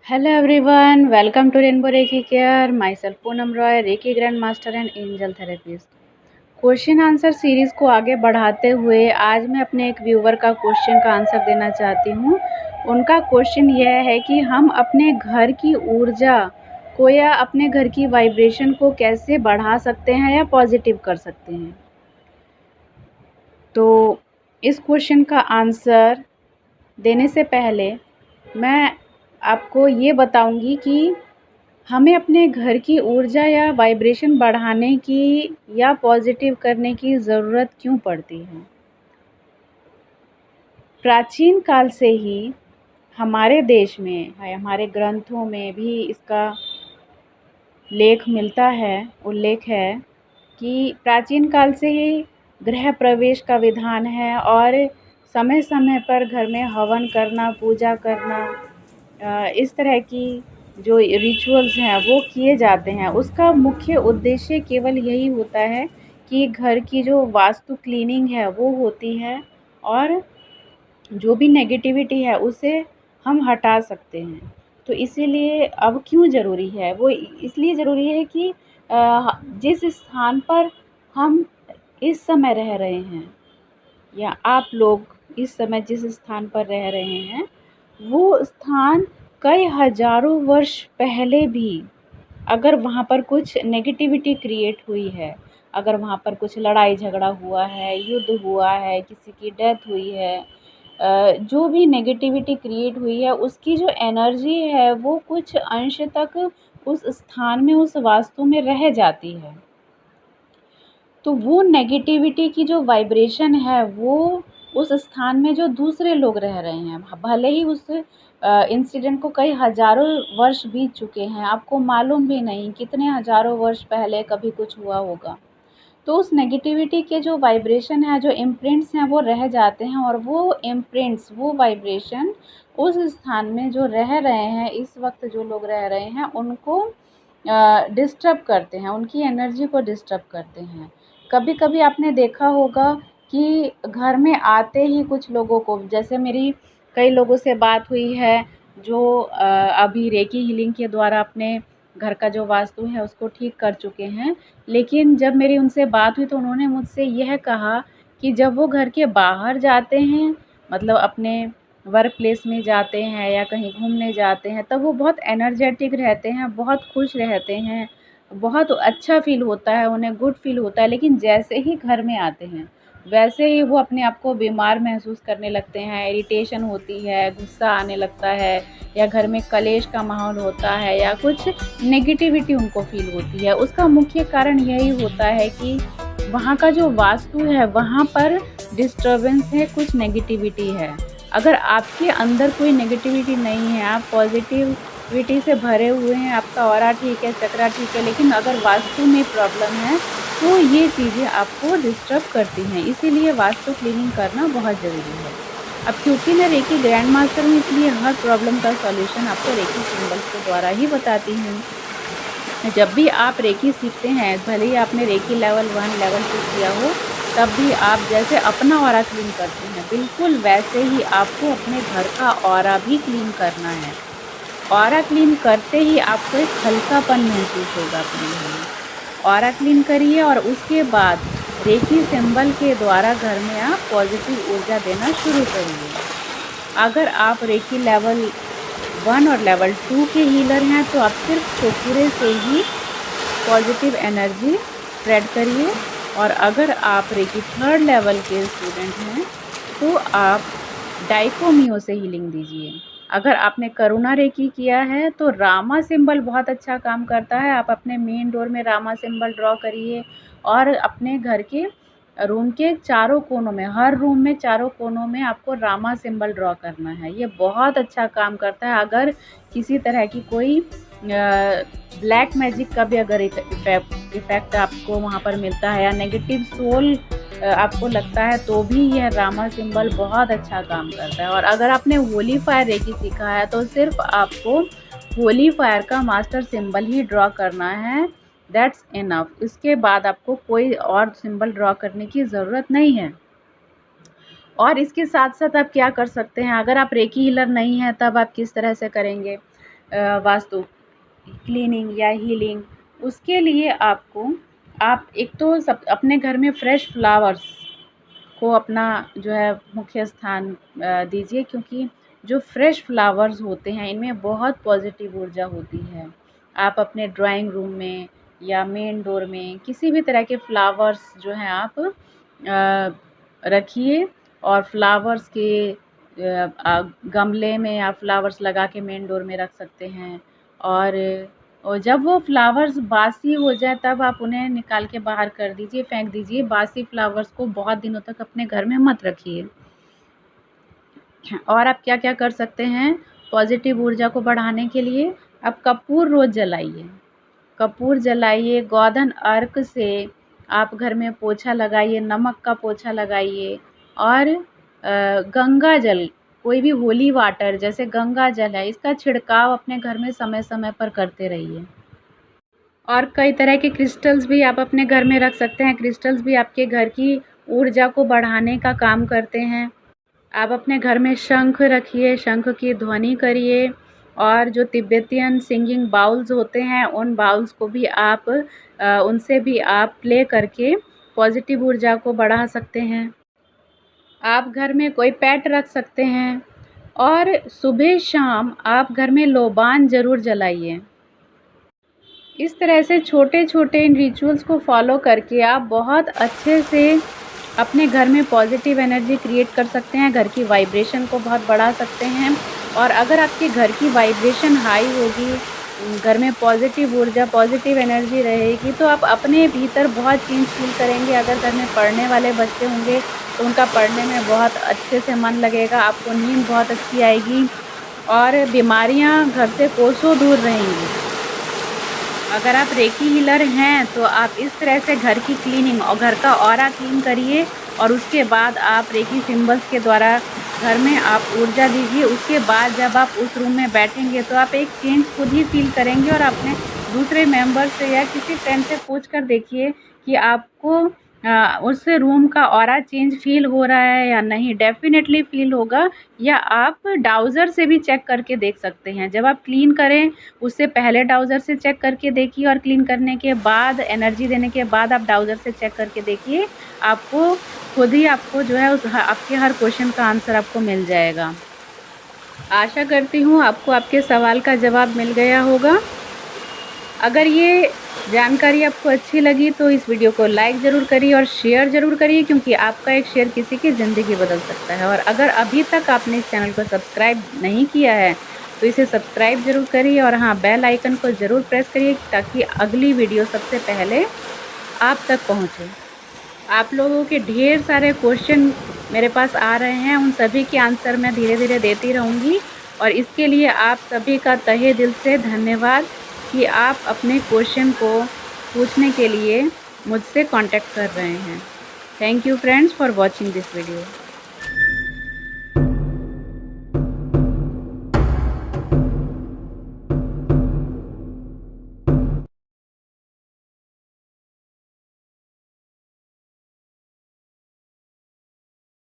Hello everyone, welcome to Rainbow Reiki Care. Myself Poonam Roy, Reiki Grand Master and Angel Therapist. Question answer series को आगे बढ़ाते हुए आज मैं अपने एक व्यूवर का क्वेश्चन का आंसर देना चाहती हूँ। उनका क्वेश्चन यह है कि हम अपने घर की ऊर्जा को या अपने घर की वाइब्रेशन को कैसे बढ़ा सकते हैं या पॉजिटिव कर सकते हैं। तो इस क्वेश्चन का आंसर देने से पहले मैं आपको ये बताऊंगी कि हमें अपने घर की ऊर्जा या वाइब्रेशन बढ़ाने की या पॉजिटिव करने की ज़रूरत क्यों पड़ती है। प्राचीन काल से ही हमारे देश में हमारे ग्रंथों में भी इसका उल्लेख है कि प्राचीन काल से ही गृह प्रवेश का विधान है और समय समय पर घर में हवन करना, पूजा करना, इस तरह की जो रिचुअल्स हैं वो किए जाते हैं। उसका मुख्य उद्देश्य केवल यही होता है कि घर की जो वास्तु क्लीनिंग है वो होती है और जो भी नेगेटिविटी है उसे हम हटा सकते हैं। तो इसीलिए अब क्यों ज़रूरी है, वो इसलिए ज़रूरी है कि जिस स्थान पर हम इस समय रह रहे हैं या आप लोग इस समय जिस स्थान पर रह रहे हैं वो स्थान कई हज़ारों वर्ष पहले भी अगर वहाँ पर कुछ नेगेटिविटी क्रिएट हुई है, अगर वहाँ पर कुछ लड़ाई झगड़ा हुआ है, युद्ध हुआ है, किसी की डेथ हुई है, जो भी नेगेटिविटी क्रिएट हुई है उसकी जो एनर्जी है वो कुछ अंश तक उस स्थान में, उस वास्तु में रह जाती है। तो वो नेगेटिविटी की जो वाइब्रेशन है वो उस स्थान में जो दूसरे लोग रह रहे हैं, भले ही उस इंसिडेंट को कई हज़ारों वर्ष बीत चुके हैं, आपको मालूम भी नहीं कितने हज़ारों वर्ष पहले कभी कुछ हुआ होगा, तो उस नेगेटिविटी के जो वाइब्रेशन है, जो इम्प्रिंट्स हैं वो रह जाते हैं और वो इम्प्रिंट्स, वो वाइब्रेशन उस स्थान में जो रह रहे हैं, इस वक्त जो लोग रह रहे हैं उनको डिस्टर्ब करते हैं, उनकी एनर्जी को डिस्टर्ब करते हैं। कभी कभी आपने देखा होगा कि घर में आते ही कुछ लोगों को, जैसे मेरी कई लोगों से बात हुई है जो अभी रेकी हीलिंग के द्वारा अपने घर का जो वास्तु है उसको ठीक कर चुके हैं। लेकिन जब मेरी उनसे बात हुई तो उन्होंने मुझसे यह कहा कि जब वो घर के बाहर जाते हैं, मतलब अपने वर्क प्लेस में जाते हैं या कहीं घूमने जाते हैं, तब वो बहुत एनर्जेटिक रहते हैं, बहुत खुश रहते हैं, बहुत अच्छा फ़ील होता है, उन्हें गुड फ़ील होता है। लेकिन जैसे ही घर में आते हैं वैसे ही वो अपने आप को बीमार महसूस करने लगते हैं, इरिटेशन होती है, गुस्सा आने लगता है या घर में कलेश का माहौल होता है या कुछ नेगेटिविटी उनको फ़ील होती है। उसका मुख्य कारण यही होता है कि वहाँ का जो वास्तु है वहाँ पर डिस्टर्बेंस है, कुछ नेगेटिविटी है। अगर आपके अंदर कोई नेगेटिविटी नहीं है, आप पॉजिटिविटी से भरे हुए हैं, आपका ऑरा ठीक है, चक्रा ठीक है, लेकिन अगर वास्तु में प्रॉब्लम है तो ये चीज़ें आपको डिस्टर्ब करती हैं। इसीलिए वास्तु क्लीनिंग करना बहुत ज़रूरी है। अब क्योंकि मैं रेकी ग्रैंड मास्टर हूँ इसलिए हर प्रॉब्लम का सॉल्यूशन आपको रेकी सिंबल्स के द्वारा ही बताती हूँ। जब भी आप रेकी सीखते हैं, भले ही आपने रेकी लेवल 1 लेवल 2 किया हो, तब भी आप जैसे अपना ऑरा क्लीन करते हैं बिल्कुल वैसे ही आपको अपने घर का ऑरा भी क्लीन करना है। ऑरा क्लीन करते ही आपको एक हल्कापन महसूस होगा अपने घर में। ऑरा क्लीन करिए और उसके बाद रेकी सिंबल के द्वारा घर में आप पॉजिटिव ऊर्जा देना शुरू करिए। अगर आप रेकी लेवल 1 और लेवल 2 के हीलर हैं तो आप सिर्फ चोकुरे से ही पॉजिटिव एनर्जी स्प्रेड करिए, और अगर आप रेकी 3rd लेवल के स्टूडेंट हैं तो आप डाइकोमियो से हीलिंग दीजिए। अगर आपने करुणा रेकी किया है तो रामा सिंबल बहुत अच्छा काम करता है। आप अपने मेन डोर में रामा सिंबल ड्रॉ करिए और अपने घर के रूम के चारों कोनों में, हर रूम में चारों कोनों में आपको रामा सिंबल ड्रॉ करना है। ये बहुत अच्छा काम करता है। अगर किसी तरह की कोई ब्लैक मैजिक का भी अगर इफ़ेक्ट आपको वहाँ पर मिलता है या नेगेटिव सोल आपको लगता है तो भी यह रामा सिंबल बहुत अच्छा काम करता है। और अगर आपने होली फायर रेकी सीखा है तो सिर्फ आपको होली फायर का मास्टर सिंबल ही ड्रॉ करना है, दैट्स इनफ। इसके बाद आपको कोई और सिंबल ड्रॉ करने की ज़रूरत नहीं है। और इसके साथ साथ आप क्या कर सकते हैं, अगर आप रेकी हीलर नहीं हैं तब आप किस तरह से करेंगे। वास्तु क्लीनिंग या हीलिंग, उसके लिए आप एक तो सब अपने घर में फ्रेश फ्लावर्स को अपना जो है मुख्य स्थान दीजिए, क्योंकि जो फ्रेश फ्लावर्स होते हैं इनमें बहुत पॉजिटिव ऊर्जा होती है। आप अपने ड्राइंग रूम में या मेन डोर में किसी भी तरह के फ्लावर्स जो हैं आप रखिए, और फ्लावर्स के गमले में आप फ्लावर्स लगा के मेन डोर में रख सकते हैं। और जब वो फ्लावर्स बासी हो जाए तब आप उन्हें निकाल के बाहर कर दीजिए, फेंक दीजिए। बासी फ्लावर्स को बहुत दिनों तक अपने घर में मत रखिए। और आप क्या क्या कर सकते हैं पॉजिटिव ऊर्जा को बढ़ाने के लिए? आप कपूर रोज़ जलाइए, कपूर जलाइए, गोधन अर्क से आप घर में पोछा लगाइए, नमक का पोछा लगाइए, और गंगा जल, कोई भी होली वाटर जैसे गंगा जल है, इसका छिड़काव अपने घर में समय समय पर करते रहिए। और कई तरह के क्रिस्टल्स भी आप अपने घर में रख सकते हैं। क्रिस्टल्स भी आपके घर की ऊर्जा को बढ़ाने का काम करते हैं। आप अपने घर में शंख रखिए, शंख की ध्वनि करिए, और जो तिब्बतियन सिंगिंग बाउल्स होते हैं उन बाउल्स को भी आप उनसे भी आप प्ले करके पॉजिटिव ऊर्जा को बढ़ा सकते हैं। आप घर में कोई पेट रख सकते हैं, और सुबह शाम आप घर में लोबान ज़रूर जलाइए। इस तरह से छोटे छोटे इन रिचुअल्स को फॉलो करके आप बहुत अच्छे से अपने घर में पॉजिटिव एनर्जी क्रिएट कर सकते हैं, घर की वाइब्रेशन को बहुत बढ़ा सकते हैं। और अगर आपके घर की वाइब्रेशन हाई होगी, घर में पॉजिटिव ऊर्जा, पॉजिटिव एनर्जी रहेगी, तो आप अपने भीतर बहुत चेंज फील करेंगे। अगर घर में पढ़ने वाले बच्चे होंगे तो उनका पढ़ने में बहुत अच्छे से मन लगेगा, आपको नींद बहुत अच्छी आएगी, और बीमारियां घर से कोसों दूर रहेंगी। अगर आप रेकी हीलर हैं तो आप इस तरह से घर की क्लीनिंग और घर का ऑरा क्लीन करिए, और उसके बाद आप रेकी सिंबल्स के द्वारा घर में आप ऊर्जा दीजिए। उसके बाद जब आप उस रूम में बैठेंगे तो आप एक चेंज खुद ही फील करेंगे, और अपने दूसरे मेंबर से या किसी फ्रेंड से पूछ कर देखिए कि आपको उस रूम का ऑरा चेंज फील हो रहा है या नहीं। डेफिनेटली फील होगा। या आप डाउज़र से भी चेक करके देख सकते हैं। जब आप क्लीन करें उससे पहले डाउज़र से चेक करके देखिए, और क्लीन करने के बाद एनर्जी देने के बाद आप डाउज़र से चेक करके देखिए। आपको खुद ही आपको जो है आपके हर क्वेश्चन का आंसर आपको मिल जाएगा। आशा करती हूँ आपको आपके सवाल का जवाब मिल गया होगा। अगर ये जानकारी आपको अच्छी लगी तो इस वीडियो को लाइक ज़रूर करिए और शेयर ज़रूर करिए, क्योंकि आपका एक शेयर किसी की ज़िंदगी बदल सकता है। और अगर अभी तक आपने इस चैनल को सब्सक्राइब नहीं किया है तो इसे सब्सक्राइब ज़रूर करिए, और हाँ, बेल आइकन को ज़रूर प्रेस करिए ताकि अगली वीडियो सबसे पहले आप तक पहुँचे। आप लोगों के ढेर सारे क्वेश्चन मेरे पास आ रहे हैं, उन सभी के आंसर मैं धीरे धीरे देती रहूँगी, और इसके लिए आप सभी का तहे दिल से धन्यवाद कि आप अपने क्वेश्चन को पूछने के लिए मुझसे कांटेक्ट कर रहे हैं। Thank you friends for watching this video.